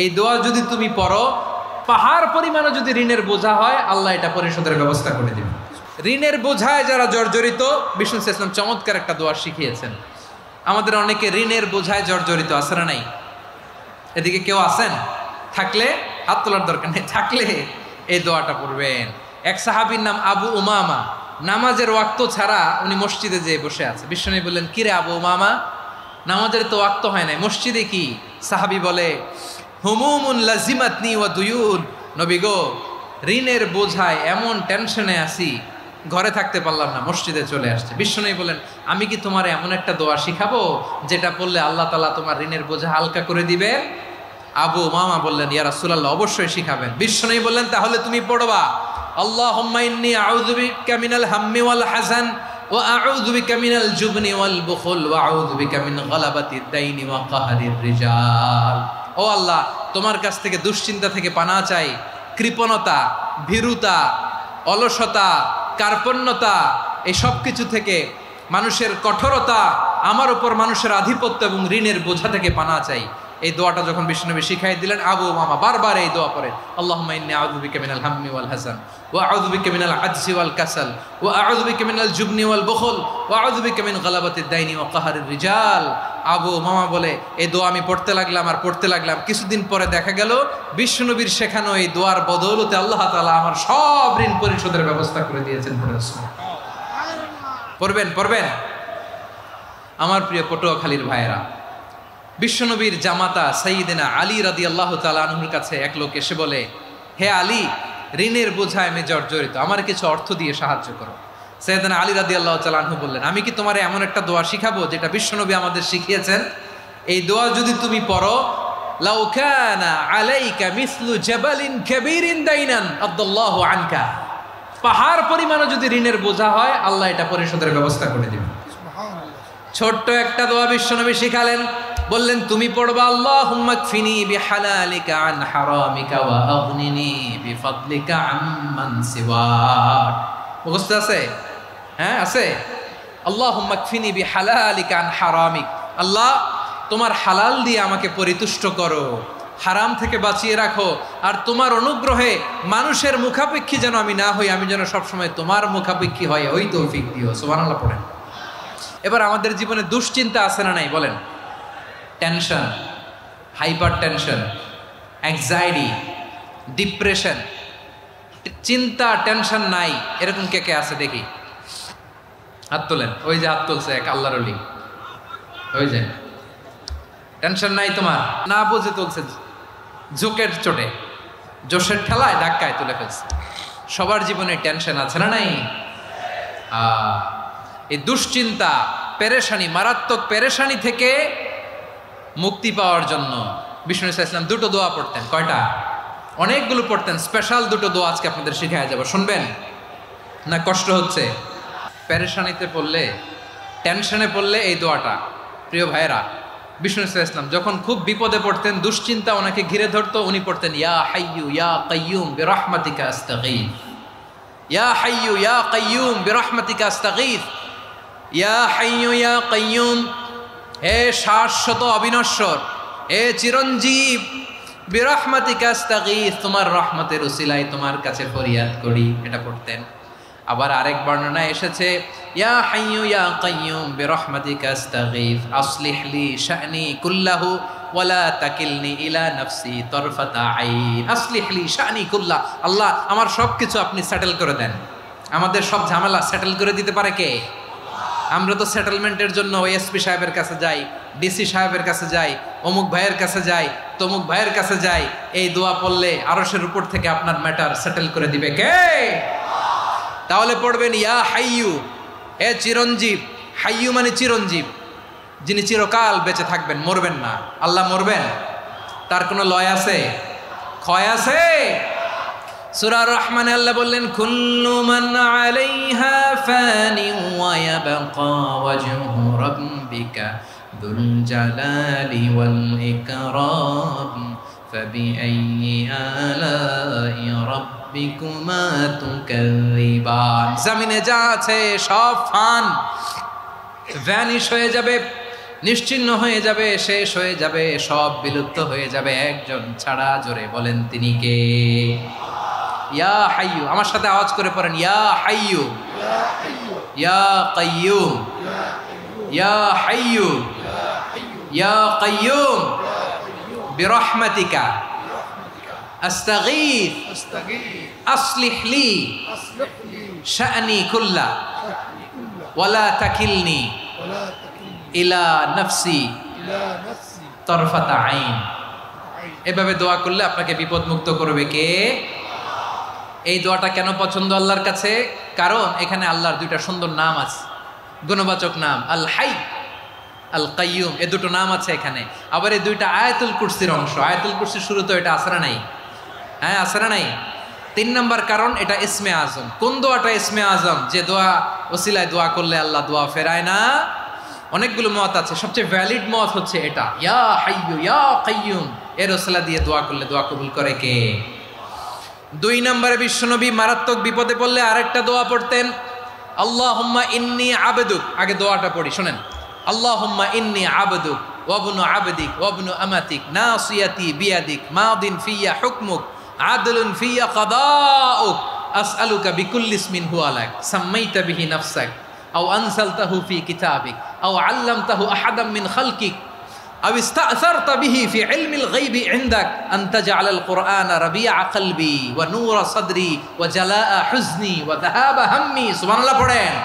এই দোয়া যদি তুমি পড়ো, পাহাড় পরিমাণে যদি ঋণের বোঝা হয়, আল্লাহ এটা পরিশোধের ব্যবস্থা করে দিবে। ঋণের বোঝায় যারা জর্জরিত, বিষ্ণু ইসলাম চমৎকার একটা দোয়া শিখিয়েছেন। আমাদের অনেকে ঋণের বোঝায় জর্জরিত, আছে না নাই? এদিকে কেউ আছেন? থাকলে হাত তোলার দরকার নেই, থাকলে এই দোয়াটা পড়বেন। এক সাহাবীর নাম আবু উমামা, নামাজের ওয়াক্ত ছাড়া উনি মসজিদে যেয়ে বসে আছে। বিষ্ণু বললেন, কিরে আবু উমামা, নামাজের তো ওয়াক্ত হয় নাই, মসজিদে কি? সাহাবী বলে, হুমুমুন লাজিমাতনি ওয়া দুয়ুন, নবী গো, ঋণের বোঝায় এমন টেনশনে আছি, ঘরে থাকতে পারলাম না, মসজিদে চলে আসছে। বিষ্ণু বলেন, আমি কি তোমার এমন একটা দোয়া শিখাবো যেটা পড়লে আল্লাহ তাআলা তোমার ঋণের বোঝা হালকা করে দিবে? আবু উমামা বললেন, ইয়া রাসূলুল্লাহ, অবশ্যই শিখাবেন। বিষ্ণু বললেন, তাহলে তুমি পড়বা, আল্লাহুম্মা ইন্নী আউযু বিকা মিনাল হাম্মি ওয়াল হাযান ওয়া আউযু বিকা মিনাল জুবনি ওয়াল বুখল ওয়া আউযু বিকা মিন গালাবাতিদ দাইনি ওয়া কাহরির রিজাল। ও আল্লাহ, তোমার কাছ থেকে দুশ্চিন্তা থেকে পানা চাই, কৃপণতা, ভীরুতা, অলসতা, কার্পণ্যতা, এই সব কিছু থেকে, মানুষের কঠোরতা, আমার উপর মানুষের আধিপত্য এবং ঋণের বোঝা থেকে পানা চাই। এই দোয়াটা যখন বিষ্ণুনবী শিখাই দিলেন, আবু উমামা বারবার এই দোয়া পড়ে, আল্লাহুম্মা ইন্নী আউযু বিকা মিনাল হাম্মি ওয়াল হাযান ওয়া আউযু বিকা মিনাল আজজি ওয়াল কাসাল ওয়া আউযু বিকা মিনাল জুবনি ওয়াল বুখল ওয়া আউযু বিকা মিন গালাবাতিদ দাইনি ওয়া কাহরির রিজাল। আবু উমামা বলে, এই দোয়া আমি পড়তে লাগলাম আর পড়তে লাগলাম। কিছুদিন পরে দেখা গেল বিষ্ণুনবীর শেখানো এই দোয়ার বদৌলতে আল্লাহ তাআলা আমার সব ঋণ পরিশোধের ব্যবস্থা করে দিয়েছেন। পড়বেন পড়বেন। আমার প্রিয় পটুয়াখালীর ভাইয়েরা, বিশ্বনবীর জামাতা সাইয়্যিদিনা আলী রাদিয়াল্লাহু তাআলা আনহুর কাছে এক লোক এসে বলে, হে আলী, ঋণের বোঝায় আমি জর্জরিত, আমার কিছু অর্থ দিয়ে সাহায্য করো। সাইয়্যিদিনা আলী রাদিয়াল্লাহু তাআলা আনহু বললেন, আমি কি তোমারে এমন একটা দোয়া শিখাবো যেটা বিশ্বনবী আমাদের শিখিয়েছেন? এই দোয়া যদি তুমি পড়ো, লাউ কানা আলাইকা মিসলু জাবালিন কাবীরিন দাইনান আদাল্লাহু আনকা, পাহাড় পরিমাণে যদি ঋণের বোঝা হয়, আল্লাহ এটা পরিশোধের ব্যবস্থা করে দিবেন। ছোট্ট একটা দোয়া বিশ্বনবী শিখালেন, বললেন, তুমি পড়বা, আল্লাহুম্মা কফিনি বিহালালিকা আন হারামিকা ওয়া আগনিনি বিফাদলিকা আম্মান সিওয়াক। মুখস্থ আছে? হ্যাঁ আছে। আল্লাহুম্মা কফিনি বিহালালিকা আন হারামিক, আল্লাহ তোমার হালাল দিয়ে আমাকে পরিতুষ্ট করো, হারাম থেকে বাঁচিয়ে রাখো, আর তোমার অনুগ্রহে মানুষের মুখাপেক্ষী যেন আমি না হই, আমি যেন সবসময় তোমার মুখাপেক্ষী হয়, ওই তৌফিক দিও। সুবহানাল্লাহ পড়েন। এবার আমাদের জীবনে দুশ্চিন্তা আছে না নাই বলেন? Tension, hyper tension, anxiety, depression, চিন্তা, টেনশন নাই, এরকম কে কে আছে দেখি? হাত তোলেন। ওই যে হাত তুলছে এক আল্লাহর ওলি, ওই যে। টেনশন নাই তোমার? না বুঝে তুলছে, জোকের চোটে, জোশের ঠেলায় ধাক্কায় তুলে ফেলছে। সবার জীবনে টেনশন আছে না নাই? এই দুশ্চিন্তা, পেরেশানি, মারাত্মক পেরেশানি থেকে মুক্তি পাওয়ার জন্য বিষ্ণু ইসলাম দুটো দোয়া পড়তেন। কয়টা? অনেকগুলো পড়তেন। স্পেশাল দুটো দোয়া আজকে আপনাদের শিখায়া যাব, শুনবেন না? কষ্ট হচ্ছে? পেরেশানিতে পড়লে, টেনশনে পড়লে এই দোয়াটা, প্রিয় ভাইয়েরা, বিষ্ণু ইসলাম যখন খুব বিপদে পড়তেন, দুশ্চিন্তা ওনাকে ঘিরে ধরতো, উনি পড়তেন, ইয়া হাইয়ু ইয়া কাইয়ুম বিরহমাতিকা আস্তাগীথ, ইয়া হাইয়ু ইয়া কাইয়ুম বিরহমাতিকা আস্তাগীথ, ইয়া হাইয়ু ইয়া কাইয়ুম, হে শাশ্বত অবিনশ্বর, হে চিরঞ্জীব, বিরহমাতিকা আস্তাগীথ, তোমার রহমতের উসিলায় তোমার কাছে ফরিয়াদ করি। এটা পড়তেন। আবার আরেক বর্ণনায় এসেছে, ইয়া হাইয়ু ইয়া কাইয়ুম বিরহমাতিকা আস্তাগীথ আসলিহ লি শা'নি কুল্লাহু ওয়ালা তাকিলনি ইলা নাফসি তরফাতা আইন। আসলিহ লি শা'নি কুল্লাহ, আল্লাহ আমার সব কিছু আপনি সেটেল করে দেন। আমাদের সব ঝামেলা সেটেল করে দিতে পারে কে? আমরা তো সেটেলমেন্টের জন্য এসপি সাহেবের কাছে যাই, ডিসি সাহেবের কাছে যাই, অমুক ভাইয়ের কাছে যাই, তমুক ভাইয়ের কাছে যাই। এই দোয়া পড়লে আরশের উপর থেকে আপনার ম্যাটার সেটেল করে দিবে কে? তাহলে পড়বেন, ইয়া হাইয়ু, হে চিরঞ্জীব। হাইয়ু মানে চিরঞ্জীব, যিনি চিরকাল বেঁচে থাকবেন, মরবেন না। আল্লাহ মরবেন? তার কোনো লয় আছে? ক্ষয় আছে? সূরা রহমানে আল্লাহ বললেন, কুল্লু মান আলাইহা ফানি ওয়া ইয়াবকা ওয়াজহু রাব্বিকা যুল জালালি ওয়াল ইকরাম ফাবিআইয়ি আলাই রাব্বিকুমা তুকাযিবান। জমিনে যা আছে সব ফান, ভ্যানিশ হয়ে যাবে, নিশ্চিহ্ন হয়ে যাবে, শেষ হয়ে যাবে, সব বিলুপ্ত হয়ে যাবে, একজন ছাড়া। জোরে বলেন তিনি কে? ইয়া হাইয়ু, আমার সাথে আওয়াজ করে পড়েন, ইয়া হাইয়ু, ইয়া কাইয়ুম, ইয়া হাইয়ু, ইয়া কাইয়ুম বিরহমাতিকা আস্তাগীথ আসলিহ লি শা'নি কুল্লা ওয়ালা তাকিলনি ইলা নাফসি তরফাতা আইন। এভাবে দোয়া করলে আপনাকে বিপদ মুক্ত করবে কে? এই দোয়াটা কেন পছন্দ আল্লাহর কাছে? কারণ এখানে আল্লাহর দুইটা সুন্দর নাম আছে, গুণবাচক নাম, আল হাই, আল কাইয়ুম, এই দুটো নাম আছে এখানে। আবার এই দুইটা আয়াতুল কুরসির অংশ। আয়াতুল কুরসির শুরুতে এটা আছে না নাই? হ্যাঁ, আছে না নাই? 3 নাম্বার কারণ, এটা ইসমে আজম। কোন দোয়াটা ইসমে আজম? যে দোয়া ওসিলায় দোয়া করলে আল্লাহ দোয়া ফেরায় না। অনেকগুলো মত আছে, সবচেয়ে ভ্যালিড মত হচ্ছে এটা, ইয়া হাইয়ু ইয়া কাইয়ুম। এর ওসিলা দিয়ে দোয়া করলে দোয়া কবুল করে কে? 2 নম্বরে বিশ্বনবী মারাত্মক বিপদে পড়লে আরেকটা দোয়া পড়তেন, আল্লাহুম্মা ইন্নী আবদুক। আগে দোয়াটা পড়ি, শোনেন। আল্লাহুম্মা ইন্নী আবদুক ওয়াবনু আবদিক ওয়াবনু আমাতিক নাসিয়াতি বিয়াদিক মাদিন ফিয়া হুকমুক আদলুন ফিয়া কাদাউক আসআলুকা বিকুল্লি ইসমিন হুয়া লাক সাম্মাইতা বিহি নাফসাক আও আনসালতাহু ফি কিতাবিক আও আল্লামতাহু আহাদাম মিন খালকিক আও ইস্তা'সারতা বিহি ফি ইলমিল গায়বি ইনদাক আন তাজআলাল কুরআনা রাবিআ কলবি ওয়া নূরা সাদরি ওয়া জালাআ হুজনি ওয়া যাহাবা হাম্মি। সুবহানাল্লাহ পড়েন।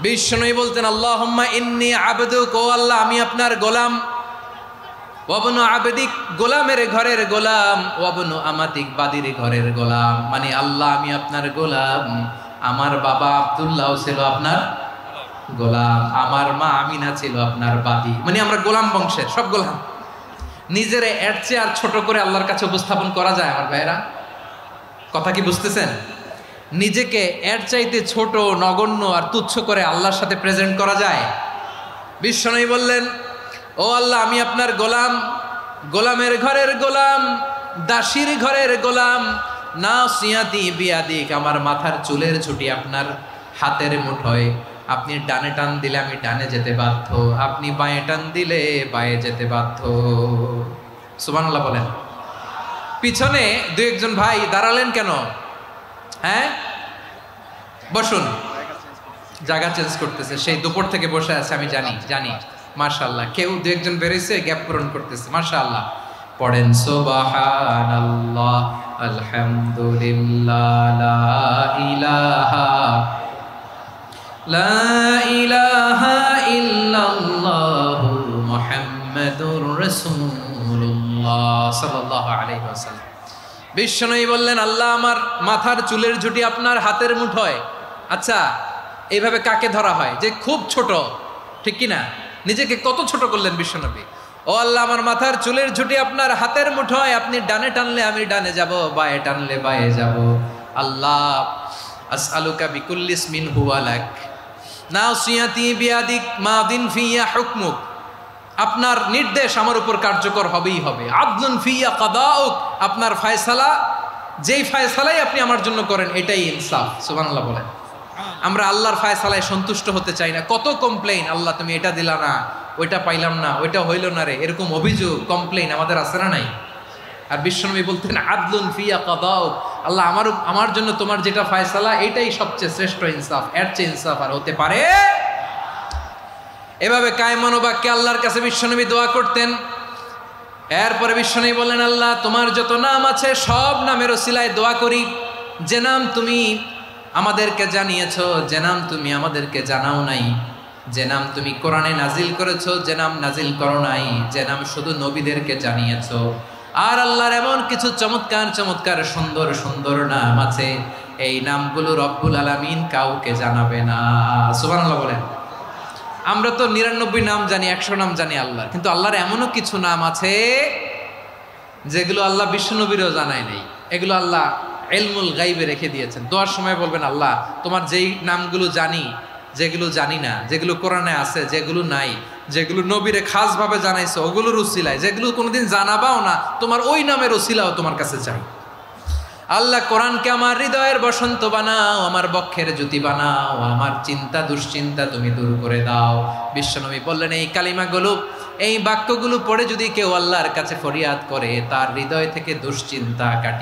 বিশ্বনবী বলতেন, আল্লাহুম্মা ইন্নী আবদুক, ও আল্লাহ আমি আপনার গোলাম, ওয়াবনু আবদিক, গোলামের ঘরের গোলাম, ওয়াবনু আমাতিক, বাদির ঘরের গোলাম। মানে আল্লাহ আমি আপনার গোলাম। আমার বাবা আব্দুল্লাহ ছিল আপনার গোলাম, আমার মা আমিনা ছিল আপনার বাদী। মানে আমরা গোলাম বংশের, সব গোলাম। নিজের এর চেয়ে আর ছোট করে আল্লাহর কাছে উপস্থাপন করা যায় আমার ভাইয়েরা? কথা কি বুঝতেছেন? নিজেকে এর চাইতে ছোট, নগণ্য আর তুচ্ছ করে আল্লাহর সাথে প্রেজেন্ট করা যায়? বিশ্বনবী বললেন, ও আল্লাহ আমি আপনার গোলাম, গোলামের ঘরের গোলাম, দাসীর ঘরের গোলাম, নাসিয়াতি বিয়াদিক, আমার মাথার চুলের ঝুঁটি আপনার হাতের মুঠোয়। আপনি ডানে টান দিলে আমি ডানে যেতে বাধ্য, আপনি বাঁয়ে টান দিলে বাঁয়ে যেতে বাধ্য। সুবহানাল্লাহ বলেন। পিছনে 2-1 ভাই দাঁড়ালেন কেন? হ্যাঁ, বসুন। জায়গা চেঞ্জ করতেছে, সেই দুপুর থেকে বসে আছে, আমি জানি। মাশাআল্লাহ, কেউ 2-1 বেরিয়েছে, গ্যাপ পূরণ করতেছে। মাশাআল্লাহ। পড়েন সুবহানাল্লাহ আলহামদুলিল্লাহ লা ইলাহা ইল্লাল্লাহু মুহাম্মাদুর রাসূলুল্লাহ সাল্লাল্লাহু আলাইহি ওয়াসাল্লাম। বিশ্বনবী বললেন, আল্লাহ আমার মাথার চুলের ঝুঁটি আপনার হাতের মুঠোয়। আচ্ছা, এইভাবে কাকে ধরা হয়? যে খুব ছোট, ঠিক কি না? নিজেকে কত ছোট করলেন বিশ্বনবী। ও আল্লাহ আমার মাথার চুলের ঝুঁটি আপনার হাতের মুঠোয়, আপনি ডানে টানলে আমি ডানে যাব, বাঁয়ে টানলে বাঁয়ে যাব। আল্লাহ আসআলুকা বিকুল্লি ইসমিন হুয়া লাক নাসিয়াতি বিয়াদিক মাদিন ফিয়া হুকমুক, আপনার নির্দেশ আমার উপর কার্যকর হবেই হবে। আদলুন ফিয়া কাদাউক, আপনার ফয়সালা, যেই ফয়সালাই আপনি আমার জন্য করেন এটাই ইনসাফ। সুবহানাল্লাহ বলেন। আমরা আল্লাহর ফয়সালায় সন্তুষ্ট হতে চাই না। কত কমপ্লেইন, আল্লাহ তুমি এটা দিলা না, ওইটা পাইলাম না, ওইটা হইল না রে, এরকম অভিযোগ, কমপ্লেইন আমাদের আছে না নাই? আর বিশ্বনবী বলতেন, আদলুন ফিয়া কাদাউক, আল্লাহ আমার জন্য তোমার যেটা ফয়সালা এটাই সবচেয়ে শ্রেষ্ঠ ইনসাফ, এর চেয়ে ইনসাফ আর হতে পারে? এভাবে কায়মান বাক্যে আল্লাহর কাছে বিশ্বনবী দোয়া করতেন। এরপরে বিশ্বনবী বললেন, আল্লাহ তোমার যত নাম আছে সব নামের ওসিলায় দোয়া করি, যে নাম তুমি আমাদেরকে জানিয়েছো, যে নাম তুমি আমাদেরকে জানাও নাই, যে নাম তুমি কোরআনে নাজিল করেছো, যে নাম নাজিল করো নাই, যে নাম শুধু নবীদেরকে জানিয়েছো। আর আল্লাহর এমন কিছু চমৎকার চমৎকার সুন্দর সুন্দর নাম আছে, এই নামগুলো রব্বুল আলামিন কাউকে জানাবে না। সুবহানাল্লাহ বলেন। আমরা তো 99 নাম জানি, 100 নাম জানি আল্লাহর, কিন্তু আল্লাহর এমনও কিছু নাম আছে যেগুলো আল্লাহ বিশ্বনবীরও জানায় নেই। এগুলো আল্লাহ ইলমুল গায়বে রেখে দিয়েছেন। দোয়ার সময় বলবেন, আল্লাহ তোমার যেই নামগুলো জানি, যেগুলো জানি না, যেগুলো কোরআনে আছে, যেগুলো নাই, যেগুলো নবীরে খাসভাবে জানাইছো ওগুলোর উসিলায়, যেগুলো কোনোদিন জানাবাও না, তোমার ওই নামের উসিলাও তোমার কাছে চাই। আল্লাহ কোরআনকে আমার হৃদয়ের বসন্ত বানাও, আমার বক্ষের জ্যোতি বানাও, আমার চিন্তা দুশ্চিন্তা তুমি দূর করে দাও। বিশ্বনবী বললেন এই কালিমাগুলো, এই বাক্যগুলো পড়ে যদি কেউ আল্লাহর কাছে ফরিয়াদ করে, তার হৃদয় থেকে দুশ্চিন্তা কাটে।